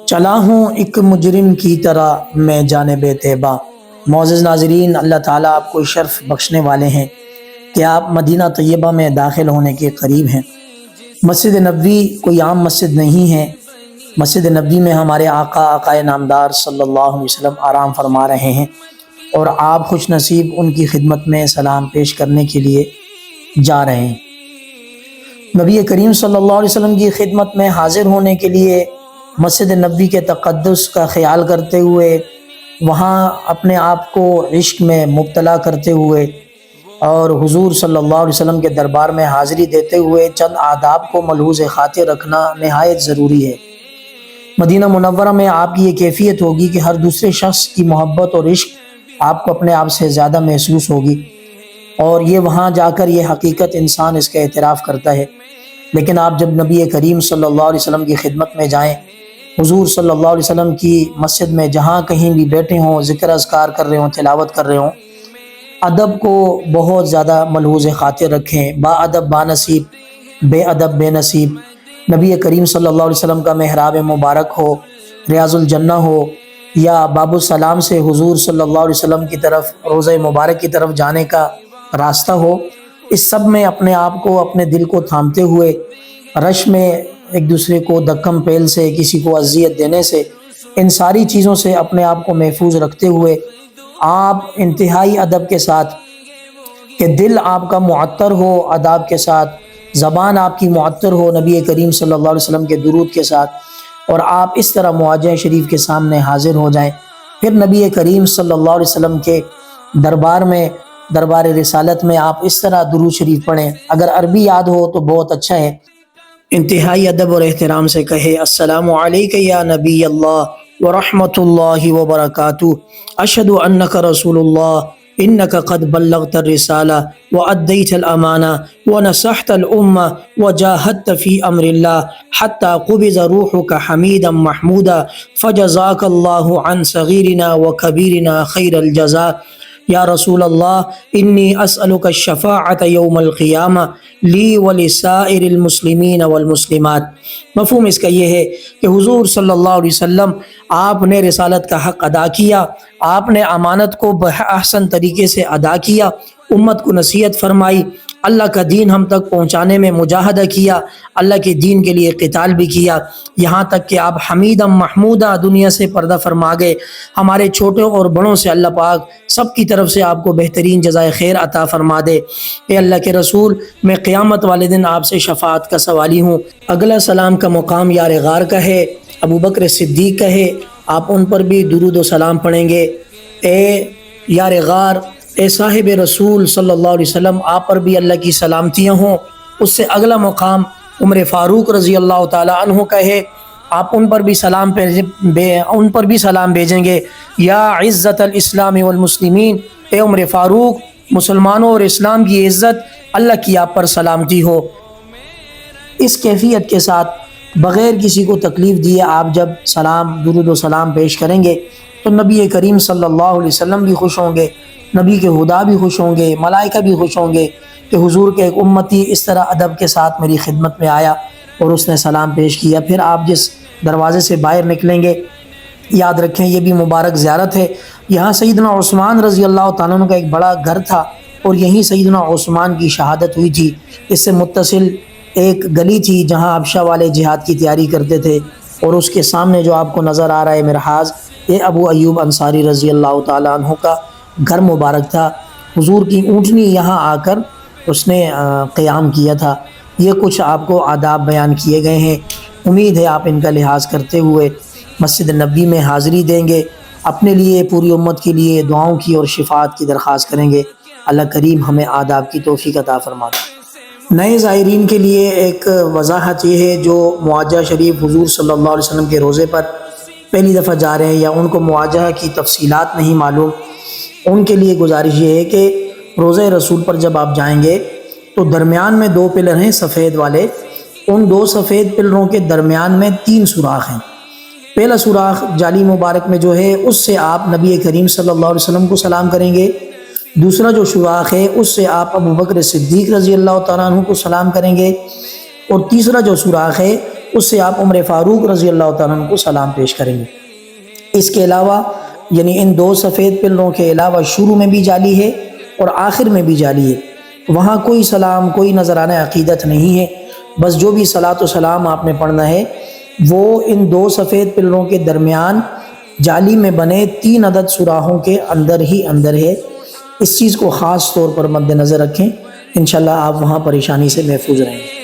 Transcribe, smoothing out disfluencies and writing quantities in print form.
چلا ہوں ایک مجرم کی طرح میں جانب طیبہ۔ معزز ناظرین، اللہ تعالیٰ آپ کو شرف بخشنے والے ہیں کہ آپ مدینہ طیبہ میں داخل ہونے کے قریب ہیں۔ مسجد نبوی کوئی عام مسجد نہیں ہے۔ مسجد نبوی میں ہمارے آقائے نامدار صلی اللہ علیہ وسلم آرام فرما رہے ہیں، اور آپ خوش نصیب ان کی خدمت میں سلام پیش کرنے کے لیے جا رہے ہیں۔ نبی کریم صلی اللہ علیہ وسلم کی خدمت میں حاضر ہونے کے لیے مسجد نبوی کے تقدس کا خیال کرتے ہوئے، وہاں اپنے آپ کو عشق میں مبتلا کرتے ہوئے اور حضور صلی اللہ علیہ وسلم کے دربار میں حاضری دیتے ہوئے چند آداب کو ملحوظ خاطر رکھنا نہایت ضروری ہے۔ مدینہ منورہ میں آپ کی یہ کیفیت ہوگی کہ ہر دوسرے شخص کی محبت اور عشق آپ کو اپنے آپ سے زیادہ محسوس ہوگی، اور یہ وہاں جا کر یہ حقیقت انسان اس کا اعتراف کرتا ہے۔ لیکن آپ جب نبی کریم صلی اللہ علیہ وسلم کی خدمت میں جائیں، حضور صلی اللہ علیہ وسلم کی مسجد میں جہاں کہیں بھی بیٹھے ہوں، ذکر اذکار کر رہے ہوں، تلاوت کر رہے ہوں، ادب کو بہت زیادہ ملحوظ خاطر رکھیں۔ با ادب با نصیب، بے ادب بے نصیب۔ نبی کریم صلی اللہ علیہ وسلم کا محراب مبارک ہو، ریاض الجنہ ہو، یا باب السلام سے حضور صلی اللہ علیہ وسلم کی طرف روضہ مبارک کی طرف جانے کا راستہ ہو، اس سب میں اپنے آپ کو، اپنے دل کو تھامتے ہوئے، رش میں ایک دوسرے کو دھکم پیل سے، کسی کو اذیت دینے سے، ان ساری چیزوں سے اپنے آپ کو محفوظ رکھتے ہوئے آپ انتہائی ادب کے ساتھ، کہ دل آپ کا معطر ہو آداب کے ساتھ، زبان آپ کی معطر ہو نبی کریم صلی اللہ علیہ وسلم کے درود کے ساتھ، اور آپ اس طرح مواجہ شریف کے سامنے حاضر ہو جائیں۔ پھر نبی کریم صلی اللہ علیہ وسلم کے دربار میں، دربار رسالت میں آپ اس طرح درود شریف پڑھیں۔ اگر عربی یاد ہو تو بہت اچھا ہے۔ انتہائی ادب اور احترام سے کہے: السلام علیکہ یا نبی اللہ ورحمۃ اللہ وبرکاتہ، اشہد انک رسول اللہ، انک قد بلغت الرسالہ وادیت الامانہ ونصحت الامہ وجاہدت فی امر اللہ حتی قبض روحک حمیدا محمودا فجزاک اللہ عن صغیرنا وکبیرنا خیر الجزاء۔ یا رسول اللہ، انی اسألک الشفاعۃ یوم القیامہ لی ولسائر المسلمین والمسلمات۔ مفہوم اس کا یہ ہے کہ حضور صلی اللہ علیہ وسلم، آپ نے رسالت کا حق ادا کیا، آپ نے امانت کو بأحسن طریقے سے ادا کیا، امت کو نصیحت فرمائی، اللہ کا دین ہم تک پہنچانے میں مجاہدہ کیا، اللہ کے دین کے لیے قتال بھی کیا، یہاں تک کہ آپ حمیدہ محمودہ دنیا سے پردہ فرما گئے۔ ہمارے چھوٹوں اور بڑوں سے اللہ پاک سب کی طرف سے آپ کو بہترین جزائے خیر عطا فرما دے۔ اے اللہ کے رسول، میں قیامت والے دن آپ سے شفاعت کا سوالی ہوں۔ اگلا سلام کا مقام یار غار کا ہے، ابو بکر صدیق کا ہے، آپ ان پر بھی درود و سلام پڑھیں گے۔ اے یار غار، اے صاحب رسول صلی اللہ علیہ وسلم، آپ پر بھی اللہ کی سلامتیاں ہوں۔ اس سے اگلا مقام عمر فاروق رضی اللہ تعالی عنہ کا ہے، آپ ان پر بھی سلام بھیجیں گے۔ یا عزت الاسلام والمسلمین، اے عمر فاروق، مسلمانوں اور اسلام کی عزت، اللہ کی آپ پر سلامتی ہو۔ اس کیفیت کے ساتھ بغیر کسی کو تکلیف دیے آپ جب سلام، درود و سلام پیش کریں گے تو نبی کریم صلی اللہ علیہ وسلم بھی خوش ہوں گے، نبی کے خدا بھی خوش ہوں گے، ملائکہ بھی خوش ہوں گے کہ حضور کے ایک امتی اس طرح ادب کے ساتھ میری خدمت میں آیا اور اس نے سلام پیش کیا۔ پھر آپ جس دروازے سے باہر نکلیں گے، یاد رکھیں یہ بھی مبارک زیارت ہے۔ یہاں سیدنا عثمان رضی اللہ تعالیٰ عنہ کا ایک بڑا گھر تھا، اور یہیں سیدنا عثمان کی شہادت ہوئی تھی۔ اس سے متصل ایک گلی تھی جہاں حبشہ والے جہاد کی تیاری کرتے تھے، اور اس کے سامنے جو آپ کو نظر آ رہا ہے مرحاض، یہ ابو ایوب انصاری رضی اللہ تعالیٰ عنہ کا گھر مبارک تھا۔ حضور کی اونٹنی یہاں آ کر اس نے قیام کیا تھا۔ یہ کچھ آپ کو آداب بیان کیے گئے ہیں، امید ہے آپ ان کا لحاظ کرتے ہوئے مسجد نبوی میں حاضری دیں گے، اپنے لیے، پوری امت کے لیے دعاؤں کی اور شفاعت کی درخواست کریں گے۔ اللہ کریم ہمیں آداب کی توفیق عطا فرمائے۔ نئے زائرین کے لیے ایک وضاحت یہ ہے جو معاجہ شریف حضور صلی اللہ علیہ وسلم کے روضے پر پہلی دفعہ جا رہے ہیں، یا ان کو معاجہ کی تفصیلات نہیں معلوم، ان کے لیے گزارش یہ ہے کہ روضہ رسول پر جب آپ جائیں گے تو درمیان میں 2 پلر ہیں سفید والے، ان 2 سفید پلروں کے درمیان میں 3 سوراخ ہیں۔ پہلا سوراخ جالی مبارک میں جو ہے اس سے آپ نبی کریم صلی اللہ علیہ وسلم کو سلام کریں گے، دوسرا جو سوراخ ہے اس سے آپ ابو بکر صدیق رضی اللہ تعالیٰ عنہ کو سلام کریں گے، اور تیسرا جو سوراخ ہے اس سے آپ عمر فاروق رضی اللہ تعالیٰ عنہ کو سلام پیش کریں گے۔ اس کے علاوہ یعنی ان دو سفید پلروں کے علاوہ شروع میں بھی جعلی ہے اور آخر میں بھی جعلی ہے، وہاں کوئی سلام، کوئی نذرانہ عقیدت نہیں ہے، بس جو بھی صلاۃ و سلام آپ نے پڑھنا ہے وہ ان دو سفید پلروں کے درمیان جعلی میں بنے 3 عدد سوراخوں کے اندر ہی اندر ہے۔ اس چیز کو خاص طور پر مد نظر رکھیں، انشاءاللہ آپ وہاں پریشانی سے محفوظ رہیں گے۔